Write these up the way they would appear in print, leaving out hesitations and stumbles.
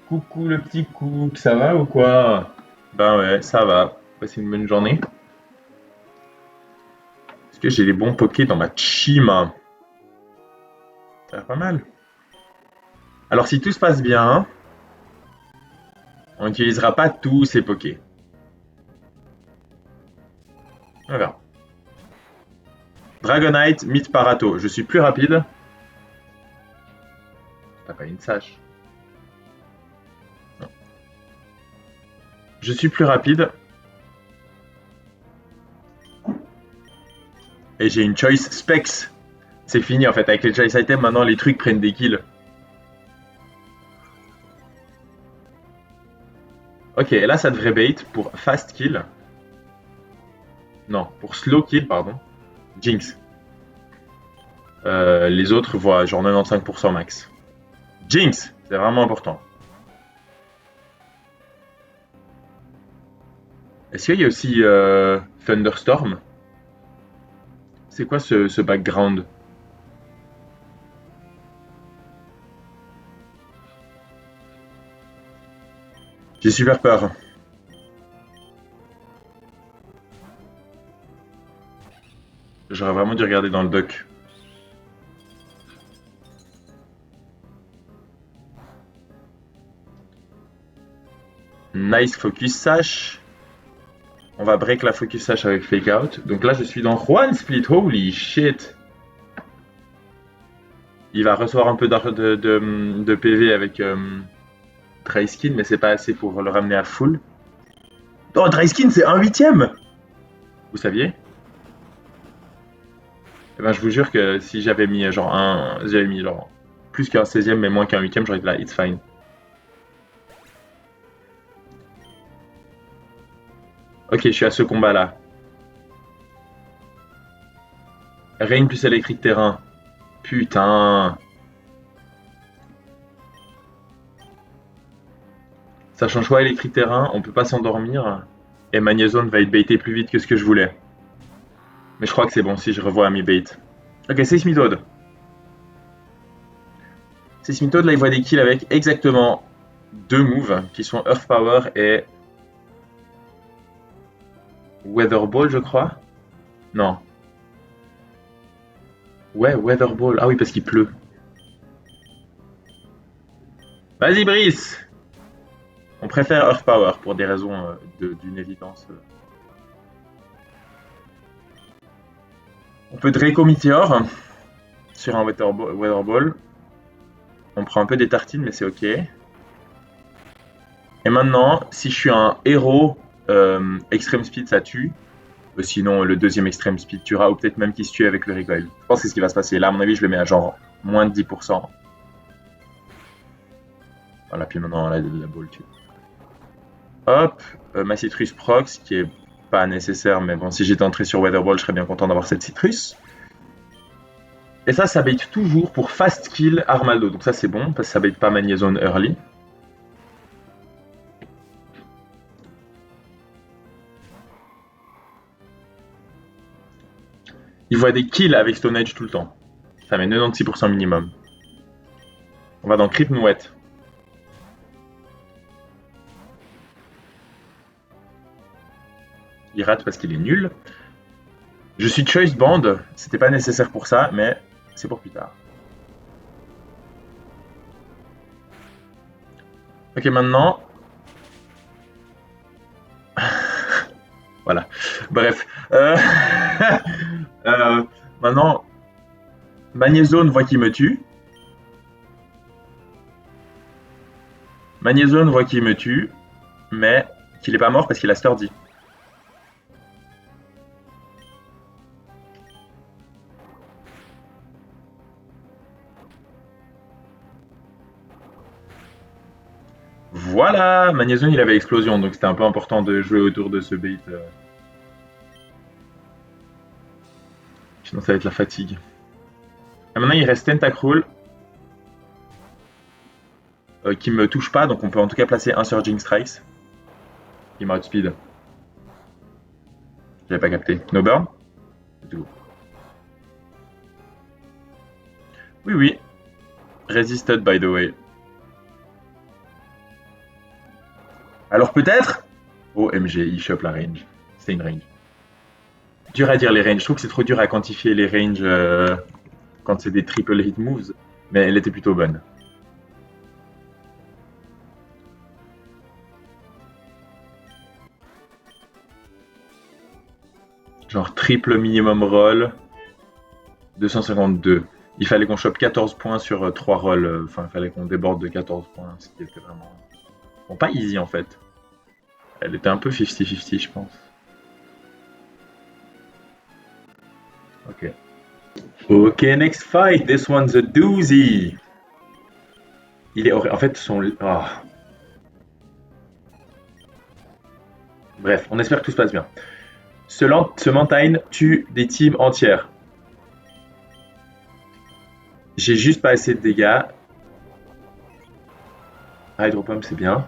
Coucou le petit Cook, ça va ou quoi? Ben ouais, ça va. Passez une bonne journée. Est-ce que j'ai les bons pokés dans ma Chima? Ça a l'air pas mal. Alors si tout se passe bien, on n'utilisera pas tous ces pokés. On verra. Dragonite, Mythe Parato. Je suis plus rapide. T'as pas une sache. Non. Je suis plus rapide. Et j'ai une choice specs. C'est fini en fait. Avec les choice items, maintenant les trucs prennent des kills. Ok, là ça devrait bait pour fast kill. Non, pour slow kill, pardon. Jinx. Les autres voient genre 95% max. Jinx, c'est vraiment important. Est-ce qu'il y a aussi Thunderstorm? C'est quoi ce background? J'ai super peur. J'aurais vraiment dû regarder dans le doc. Nice focus sash. On va break la focus sash avec fake out. Donc là, je suis dans Juan Split. Holy shit. Il va recevoir un peu de PV avec Dry Skin, mais c'est pas assez pour le ramener à full. Oh, Dry Skin, c'est un huitième. Vous saviez? Eh ben, je vous jure que si j'avais mis genre plus qu'un 16e mais moins qu'un 8e, j'aurais été là, it's fine. Ok, je suis à ce combat-là. Rain plus électrique terrain. Putain. Ça change quoi électrique terrain? On peut pas s'endormir. Et Magnezone va être baité plus vite que ce que je voulais. Mais je crois que c'est bon si je revois à mi bait. Ok, Seismitoad. Seismitoad, là, il voit des kills avec exactement deux moves qui sont Earth Power et Weather Ball, je crois. Non. Ouais, Weather Ball. Ah oui, parce qu'il pleut. Vas-y, Brice! On préfère Earth Power pour des raisons d'une évidence. On peut Draco Meteor sur un Weather Ball. On prend un peu des tartines, mais c'est ok. Et maintenant, si je suis un héros, Extreme Speed ça tue. Sinon, le deuxième Extreme Speed tuera, ou peut-être même qu'il se tue avec le recoil. Je pense que c'est ce qui va se passer. Là, à mon avis, je le mets à genre moins de 10%. Voilà, puis maintenant, la ball tue. Hop, ma citrus prox, qui est pas nécessaire, mais bon, si j'étais entré sur Weather Ball, je serais bien content d'avoir cette citrus. Et ça bait toujours pour fast kill Armaldo. Donc ça, c'est bon, parce que ça bait pas Magnezone early. Il voit des kills avec Stone Age tout le temps. Ça met 96% minimum. On va dans Crypt Mouette. Il rate parce qu'il est nul. Je suis Choice Band. C'était pas nécessaire pour ça, mais c'est pour plus tard. Ok, maintenant. Voilà. Bref. Maintenant, Magnezone voit qu'il me tue. Magnezone voit qu'il me tue, mais qu'il est pas mort parce qu'il a Sturdy. Voilà, Magnezone il avait explosion, donc c'était un peu important de jouer autour de ce bait. Sinon ça va être la fatigue. Et maintenant il reste Tentacruel qui me touche pas, donc on peut en tout cas placer un Surging Strikes. Il m'a outspeed. J'avais pas capté. No burn? Oui, oui. Resisted by the way. Alors peut-être OMG, il chope la range. C'est une range. Dur à dire les ranges. Je trouve que c'est trop dur à quantifier les ranges quand c'est des triple hit moves. Mais elle était plutôt bonne. Genre triple minimum roll, 252. Il fallait qu'on chope 14 points sur 3 rolls. Enfin, il fallait qu'on déborde de 14 points. Ce qui était vraiment. Bon, pas easy en fait. Elle était un peu 50-50, je pense. Ok. Ok, next fight. This one's a doozy. Il est en fait son. Ah. Bref, on espère que tout se passe bien. Ce Mountain tue des teams entières. J'ai juste pas assez de dégâts. Hydro Pump, c'est bien.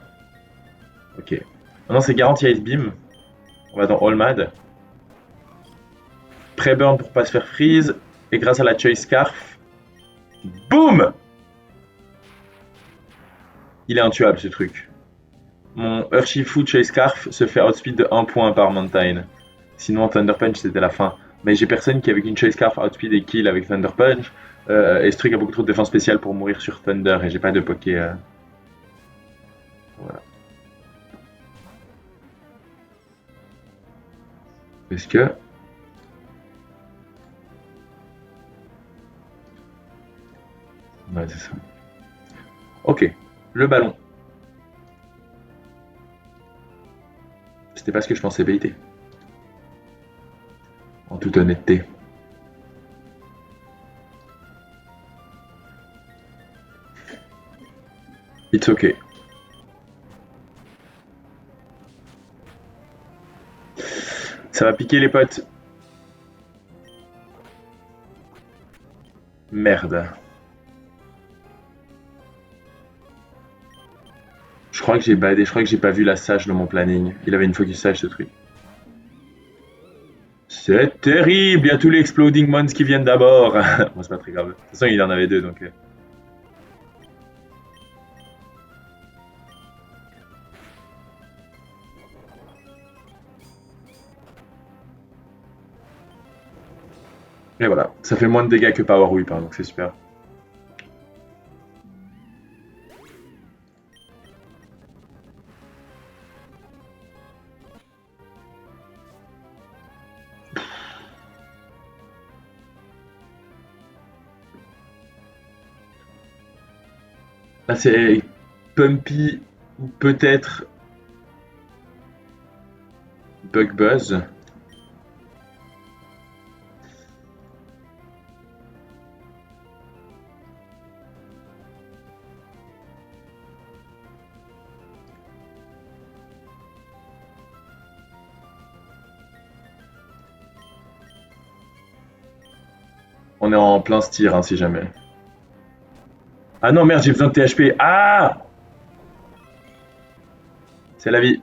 Ok. Maintenant, c'est garanti Ice Beam. On va dans All Mad. Pré-burn pour pas se faire freeze. Et grâce à la Choice Scarf, boum! Il est intuable ce truc. Mon Urshifu Choice Scarf se fait outspeed de 1 point par Mountain. Sinon, Thunder Punch c'était la fin. Mais j'ai personne qui avec une Choice Scarf outspeed et kill avec Thunder Punch. Et ce truc a beaucoup trop de défense spéciale pour mourir sur Thunder et j'ai pas de poké. Voilà. Est-ce que. Ouais, c'est ça. Ok. Le ballon. C'était pas ce que je pensais baiter. En toute honnêteté. It's ok. Ça va piquer les potes. Merde. Je crois que j'ai badé, je crois que j'ai pas vu la sage dans mon planning. Il avait une focus sage ce truc. C'est terrible, il y a tous les exploding mons qui viennent d'abord. Bon, c'est pas très grave. De toute façon, il en avait deux donc. Et voilà, ça fait moins de dégâts que Power Whip, hein, donc c'est super. Là, c'est Pumpy ou peut-être Bug Buzz. On est en plein steer, hein, si jamais. Ah non, merde, j'ai besoin de THP. Ah! C'est la vie.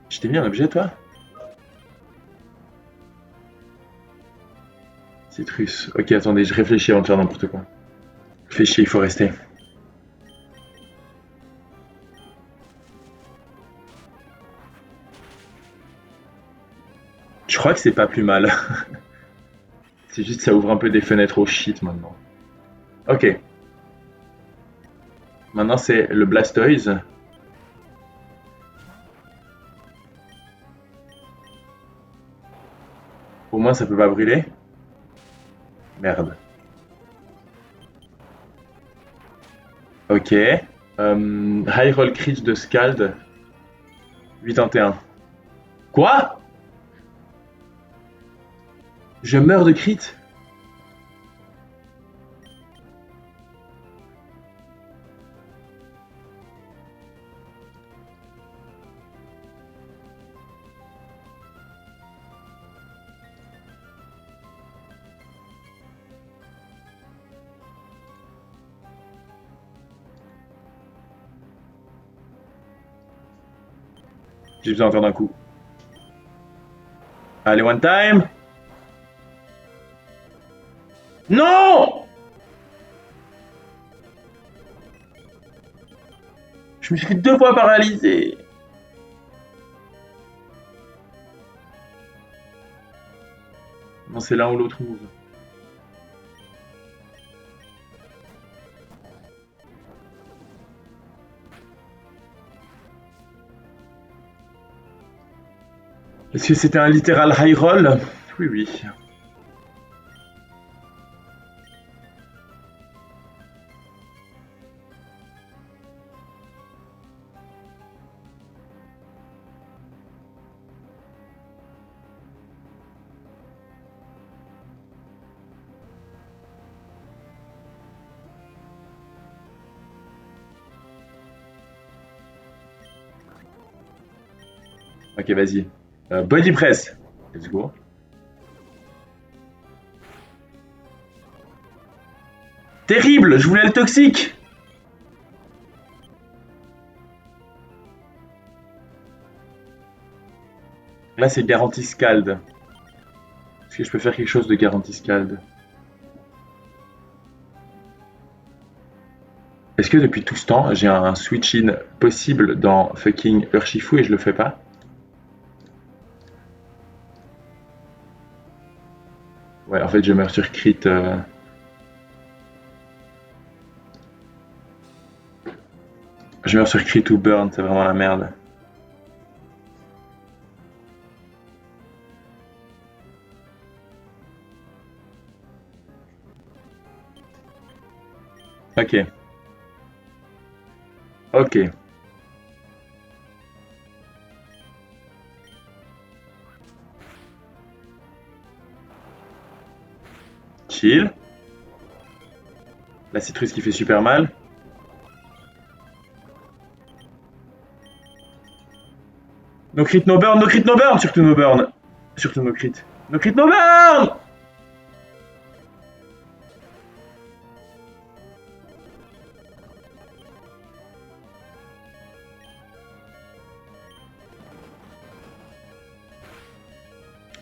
Je t'ai mis un objet, toi? Citrus. Ok, attendez, je réfléchis avant de faire n'importe quoi. Fais chier, il faut rester. Je crois que c'est pas plus mal. C'est juste ça ouvre un peu des fenêtres au shit maintenant. Ok, maintenant c'est le Blastoise. Au moins ça peut pas brûler. Merde. Ok. High Roll Crit de Scald. 81. Quoi? Je meurs de crit? J'ai besoin encore d'un coup. Allez, one time. Non! Je me suis 2 fois paralysé. Non, c'est l'un ou l'autre move. Est-ce que c'était un littéral high roll? Oui, oui. Ok, vas-y. Body press. Let's go. Terrible, je voulais le toxique. Là, c'est garantie scald. Est-ce que je peux faire quelque chose de garantie scald? Est-ce que depuis tout ce temps, j'ai un switch-in possible dans fucking Urshifu et je le fais pas? Ouais, en fait, je meurs sur crit. Je meurs sur crit ou burn, c'est vraiment la merde. Ok. Ok. Chill. La citrus qui fait super mal. No crit, no burn, no crit, no burn! Surtout no burn. Surtout no crit. No crit, no burn!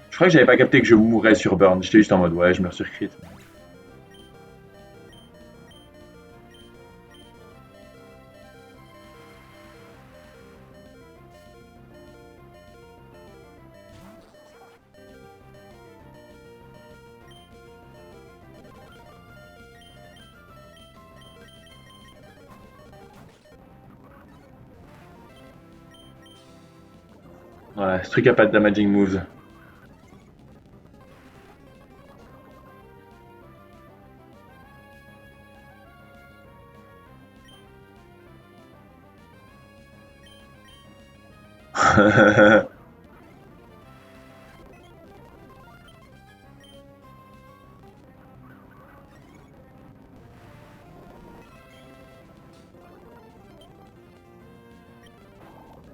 Je crois que j'avais pas capté que je mourrais sur burn. J'étais juste en mode ouais, je meurs sur crit. Voilà, ce truc a pas de damaging moves.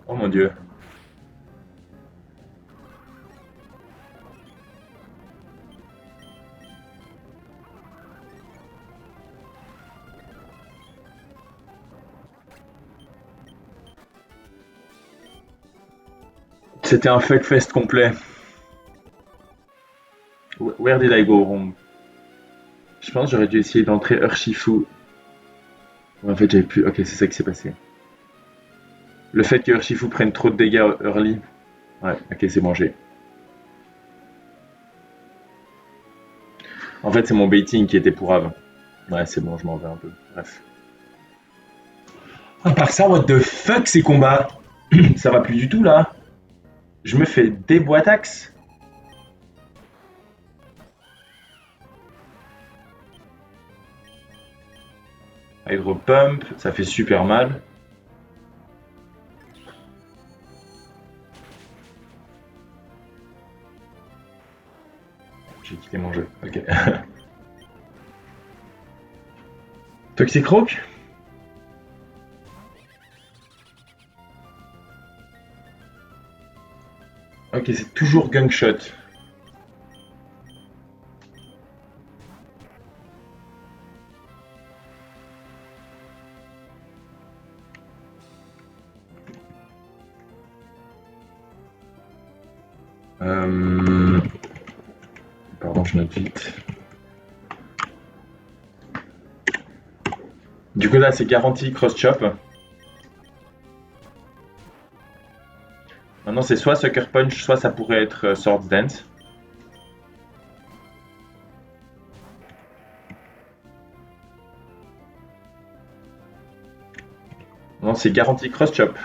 Oh mon dieu. C'était un fuckfest complet. Where did I go wrong? Je pense que j'aurais dû essayer d'entrer Urshifu. Ouais, en fait, j'avais plus. Ok, c'est ça qui s'est passé. Le fait que Urshifu prenne trop de dégâts early. Ouais, ok, c'est mangé. En fait, c'est mon baiting qui était pourrave. Ouais, c'est bon, je m'en vais un peu. Bref. À part ça, what the fuck ces combats? Ça va plus du tout là. Je me fais des boitax. Hydro pump, ça fait super mal. J'ai quitté mon jeu. Ok. Toxic Rock? Ok, c'est toujours gunshot. Euh, Pardon, je note vite. Du coup, là, c'est garanti cross-chop. Maintenant, c'est soit Sucker Punch, soit ça pourrait être Swords Dance. Non, c'est garanti cross-chop.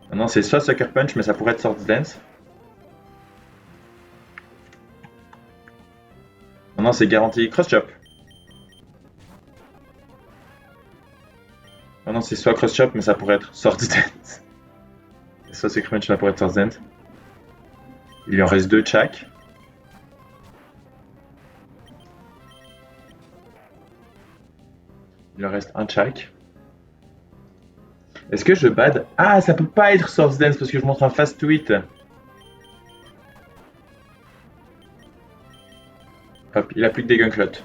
Maintenant, c'est soit Sucker Punch, mais ça pourrait être Swords Dance. Maintenant, c'est garanti cross-chop. Maintenant, c'est soit cross-chop, mais ça pourrait être Swords Dance. Et soit Sucker Punch, ça pourrait être Swords Dance. Il lui en reste 2 de chaque. Il en reste un de chaque. Est-ce que je bad? Ah, ça peut pas être Swords Dance parce que je montre un fast tweet. Hop, il a plus que des gunclots.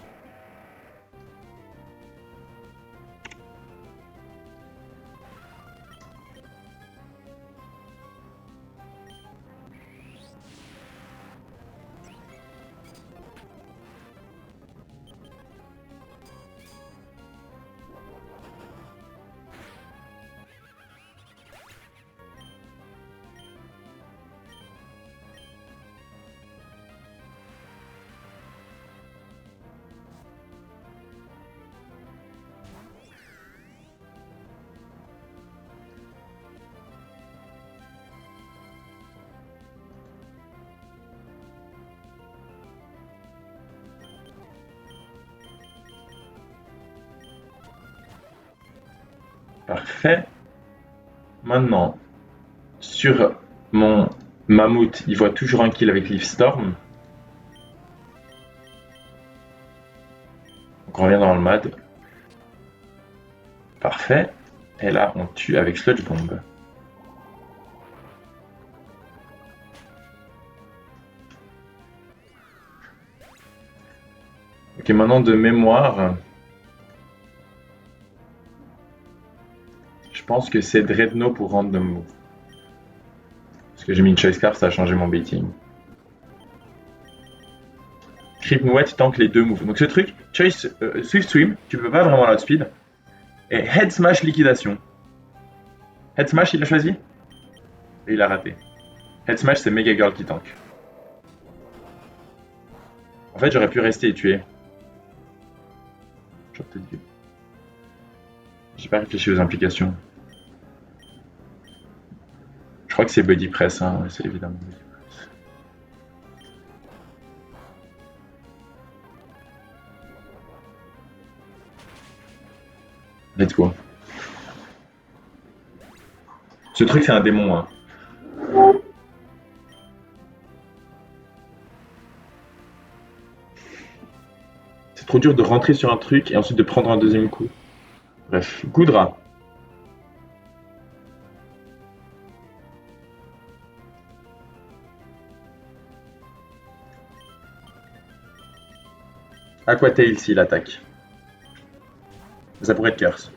Parfait. Maintenant, sur mon mammouth, il voit toujours un kill avec Leaf Storm. Donc on revient dans le mad. Parfait. Et là, on tue avec Sludge Bomb. Ok, maintenant de mémoire, je pense que c'est Dreadnought pour random move. Parce que j'ai mis une choice card, ça a changé mon baiting. Creep Mouette tank les deux moves. Donc ce truc, choice Swift Swim, tu peux pas vraiment l'outspeed. Et Head Smash liquidation. Head Smash, il a choisi. Et il a raté. Head Smash, c'est Mega Girl qui tank. En fait, j'aurais pu rester et tuer. J'aurais peut-être dû. J'ai pas réfléchi aux implications. Je crois que c'est Body Press, hein. C'est évidemment Body Press. Let's go. Ce truc, c'est un démon, hein. C'est trop dur de rentrer sur un truc et ensuite de prendre un deuxième coup. Bref, Goudra. Aquatail s'il attaque. Ça pourrait être Curse.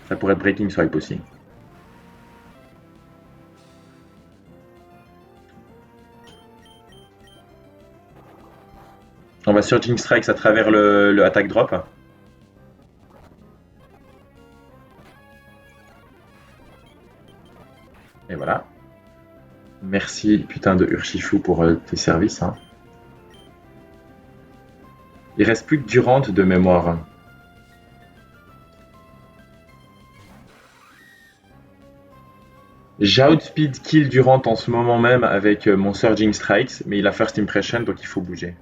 Ça pourrait être Breaking Swipe aussi. On va Surging Strikes à travers le attack drop. Et voilà. Merci putain de Urshifu pour tes services. Hein. Il reste plus que Durant de mémoire. J'outspeed kill Durant en ce moment même avec mon Surging Strikes, mais il a First Impression donc il faut bouger.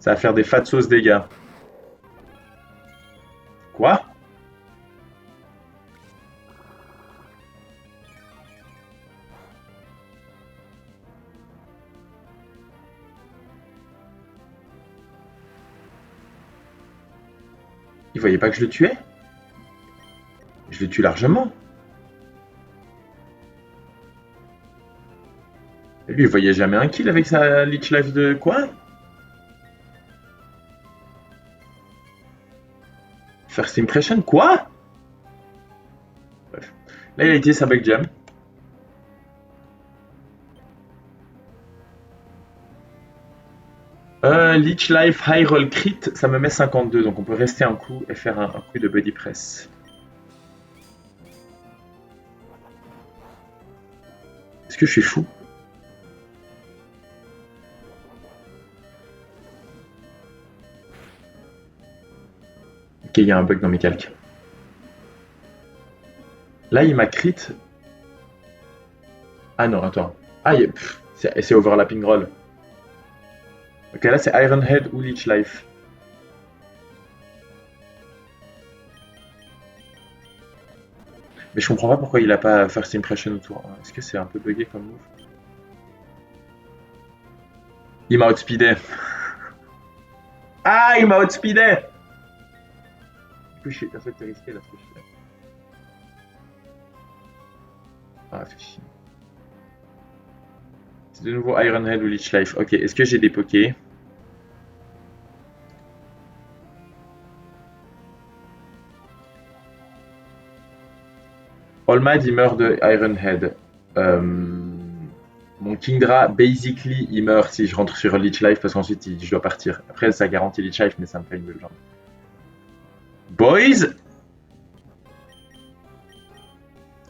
Ça va faire des fat sauce dégâts. Quoi? Il voyait pas que je le tuais? Je le tue largement. Et lui, il voyait jamais un kill avec sa Leech Life de quoi? First Impression, quoi? Bref. Là, il a utilisé sa Bug Jam. Leech Life High Roll Crit, ça me met 52, donc on peut rester un coup et faire un coup de Body Press. Est-ce que je suis fou? Ok, il y a un bug dans mes calques. Là, il m'a crit. Ah non, attends. Ah, c'est overlapping roll. Ok, là, c'est Iron Head ou Leech Life. Mais je comprends pas pourquoi il a pas First Impression autour. Est-ce que c'est un peu bugué comme move? Il m'a outspeedé. Ah, il m'a outspeedé! Du coup, je fait, c'est risqué là ce que je fais. Ah, c'est chiant. C'est de nouveau Iron Head ou Leech Life. Ok, est-ce que j'ai des pokés? Olmad, il meurt de Iron Head. Mon Kingdra, basically, il meurt si je rentre sur Leech Life parce qu'ensuite je dois partir. Après, ça garantit Leech Life, mais ça me fait une belle jambe. Boys!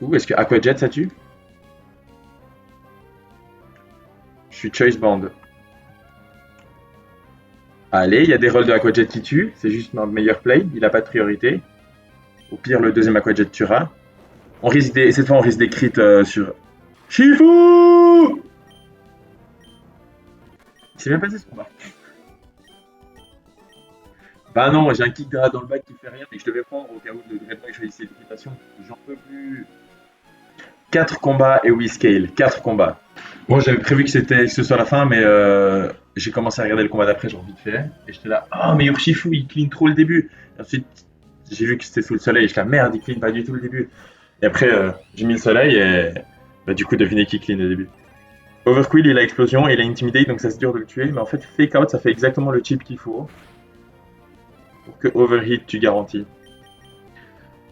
Ouh, est-ce que Aqua Jet ça tue? Je suis Choice Band. Allez, il y a des rolls de Aqua Jet qui tuent. C'est juste un meilleur play. Il a pas de priorité. Au pire, le deuxième Aqua Jet tuera. Cette fois, on risque des crits sur. Shifu! Il s'est bien passé ce combat. Bah non, j'ai un kick dans le bac qui fait rien, mais je devais prendre au cas où le Dreadnought choisissait l'équitation. J'en peux plus. 4 combats et we scale. 4 combats. Bon, j'avais prévu que ce soit la fin, mais j'ai commencé à regarder le combat d'après, genre vite fait. Et j'étais là, oh, mais Urshifu, il clean trop le début. Et ensuite, j'ai vu que c'était sous le soleil. Et j'étais là, merde, il clean pas du tout le début. Et après, j'ai mis le soleil et bah, du coup, devinez qui clean au début. Overquill, il a explosion, il a intimidate, donc ça c'est dur de le tuer. Mais en fait, fake out, ça fait exactement le chip qu'il faut pour que overheat, tu garantis.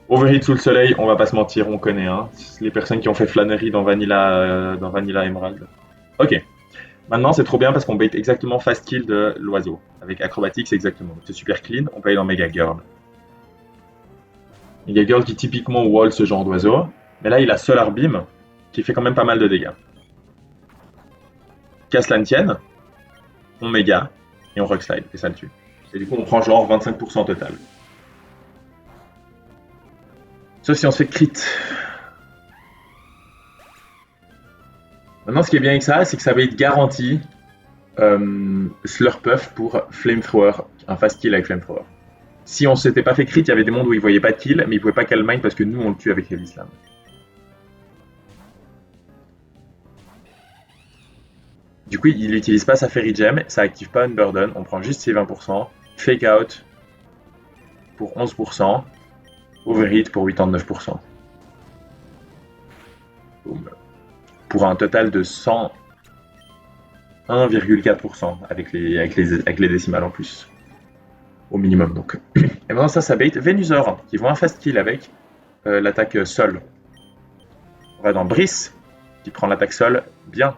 Overheat sous le soleil, on va pas se mentir, on connaît. Hein. Les personnes qui ont fait flânerie dans Vanilla Emerald. Ok. Maintenant, c'est trop bien parce qu'on bait exactement fast kill de l'oiseau. Avec acrobatique, c'est exactement. C'est super clean. On peut aller dans Mega Girl. Mega Girl qui typiquement wall ce genre d'oiseau. Mais là, il a Solar Beam qui fait quand même pas mal de dégâts. Casse l'antienne, on méga et on rock slide et ça le tue. Et du coup, on prend genre 25% total. Sauf si on se fait crit. Maintenant, ce qui est bien avec ça, c'est que ça va être garanti Slurpuff pour Flamethrower, un fast kill avec Flamethrower. Si on s'était pas fait crit, il y avait des mondes où il voyait pas de kill, mais il pouvait pas calm mine parce que nous on le tue avec Heavy Slam. Du coup, il n'utilise pas sa Fairy Gem, ça active pas une burden, on prend juste ses 20%, Fake Out pour 11%, Overheat pour 89%. Boom. Pour un total de 101,4% avec les décimales en plus. Au minimum donc. Et maintenant ça bait Venusaur, qui vont un fast kill avec l'attaque sol. On va dans Brice, qui prend l'attaque sol bien.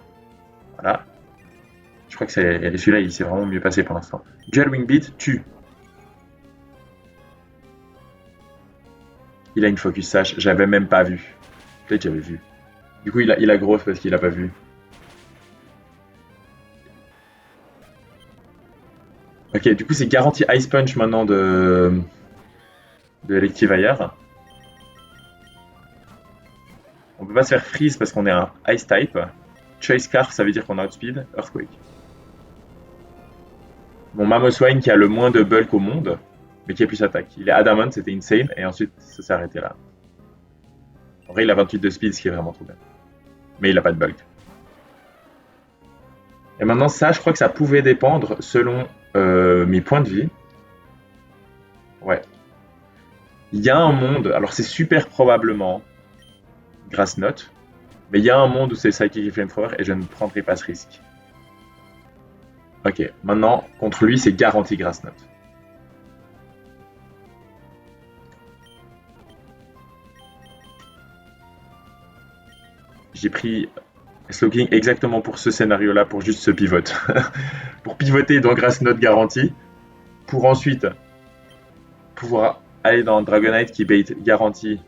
Voilà. Je crois que celui-là, il s'est vraiment mieux passé pour l'instant. Dual Wing Beat tue. Il a une focus sash, j'avais même pas vu. Peut-être j'avais vu. Du coup, il a grosse parce qu'il a pas vu. Ok, du coup, c'est garanti Ice Punch maintenant de Electivire. On peut pas se faire freeze parce qu'on est un Ice type. Choice Scarf, ça veut dire qu'on a outspeed. Earthquake. Mon Mamoswine qui a le moins de bulk au monde, mais qui a plus attaque. Il est Adamant, c'était insane, et ensuite ça s'est arrêté là. En vrai, il a 28 de speed, ce qui est vraiment trop bien. Mais il a pas de bulk. Et maintenant, ça, je crois que ça pouvait dépendre selon mes points de vie. Ouais. Il y a un monde, alors c'est super probablement Grass Note, mais il y a un monde où c'est Psychic et Flamethrower et je ne prendrai pas ce risque. Ok, maintenant, contre lui, c'est garanti Grass Note. J'ai pris Slowking exactement pour ce scénario-là, pour juste ce pivot. Pour pivoter dans Grass Note garanti, pour ensuite pouvoir aller dans Dragonite qui bait garanti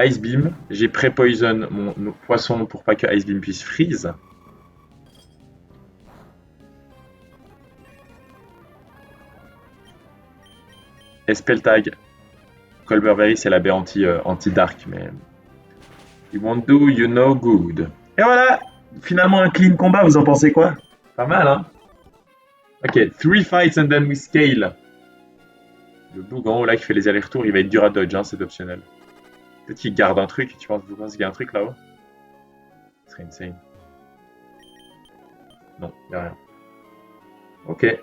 Ice Beam. J'ai pré-poison mon poisson pour pas que Ice Beam puisse freeze. Et Spell Tag, Colberberry, c'est la baie anti-dark, mais you won't do, you know good. Et voilà, finalement un clean combat, vous en pensez quoi? Pas mal, hein? Ok, 3 fights and then we scale. Le bug en haut là qui fait les allers-retours, il va être dur à dodge, hein, c'est optionnel. Peut-être qu'il garde un truc, vous pensez qu'il y a un truc là-haut? Ce serait insane. Non, il n'y a rien. Ok.